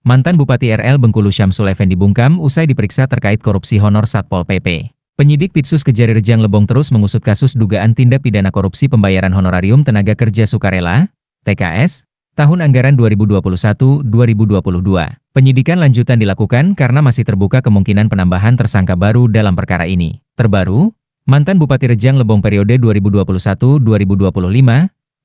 Mantan Bupati RL Bengkulu Syamsul Effendi bungkam usai diperiksa terkait korupsi honor Satpol PP. Penyidik Pitsus Kejari Rejang Lebong terus mengusut kasus dugaan tindak pidana korupsi pembayaran honorarium tenaga kerja sukarela, TKS, tahun anggaran 2021-2022. Penyidikan lanjutan dilakukan karena masih terbuka kemungkinan penambahan tersangka baru dalam perkara ini. Terbaru, mantan Bupati Rejang Lebong periode 2021-2025,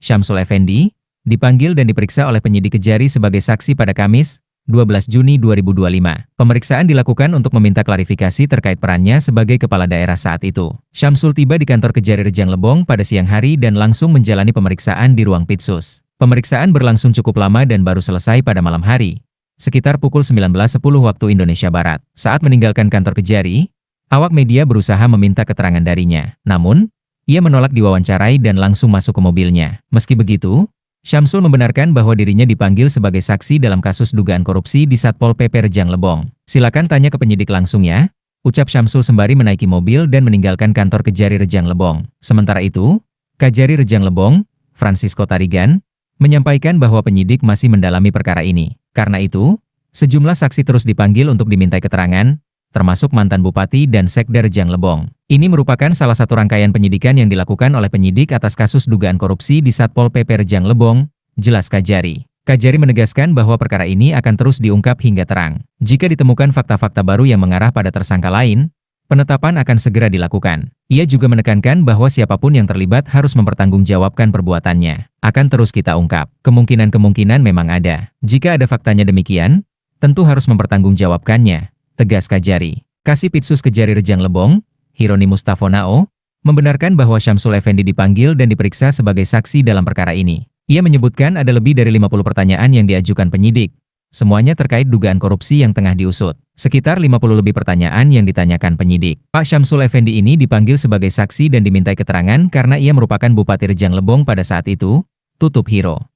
Syamsul Effendi, dipanggil dan diperiksa oleh penyidik Kejari sebagai saksi pada Kamis, 12 Juni 2025. Pemeriksaan dilakukan untuk meminta klarifikasi terkait perannya sebagai kepala daerah saat itu. Syamsul tiba di kantor Kejari Rejang Lebong pada siang hari dan langsung menjalani pemeriksaan di ruang Pitsus. Pemeriksaan berlangsung cukup lama dan baru selesai pada malam hari, sekitar pukul 19.10 waktu Indonesia Barat. Saat meninggalkan kantor Kejari, awak media berusaha meminta keterangan darinya. Namun, ia menolak diwawancarai dan langsung masuk ke mobilnya. Meski begitu, Syamsul membenarkan bahwa dirinya dipanggil sebagai saksi dalam kasus dugaan korupsi di Satpol PP Rejang Lebong. Silakan tanya ke penyidik langsung ya, ucap Syamsul sembari menaiki mobil dan meninggalkan kantor Kejari Rejang Lebong. Sementara itu, Kajari Rejang Lebong, Francisco Tarigan, menyampaikan bahwa penyidik masih mendalami perkara ini. Karena itu, sejumlah saksi terus dipanggil untuk dimintai keterangan, termasuk mantan Bupati dan Sekda Rejang Lebong. Ini merupakan salah satu rangkaian penyidikan yang dilakukan oleh penyidik atas kasus dugaan korupsi di Satpol PP Rejang Lebong, jelas Kajari. Kajari menegaskan bahwa perkara ini akan terus diungkap hingga terang. Jika ditemukan fakta-fakta baru yang mengarah pada tersangka lain, penetapan akan segera dilakukan. Ia juga menekankan bahwa siapapun yang terlibat harus mempertanggungjawabkan perbuatannya. Akan terus kita ungkap. Kemungkinan-kemungkinan memang ada. Jika ada faktanya demikian, tentu harus mempertanggungjawabkannya, tegas Kajari. Kasih Pitsus Kejari Rejang Lebong, Hironi Mustafonao, membenarkan bahwa Syamsul Effendi dipanggil dan diperiksa sebagai saksi dalam perkara ini. Ia menyebutkan ada lebih dari 50 pertanyaan yang diajukan penyidik, semuanya terkait dugaan korupsi yang tengah diusut. Sekitar 50 lebih pertanyaan yang ditanyakan penyidik. Pak Syamsul Effendi ini dipanggil sebagai saksi dan dimintai keterangan karena ia merupakan Bupati Rejang Lebong pada saat itu, tutup Hiro.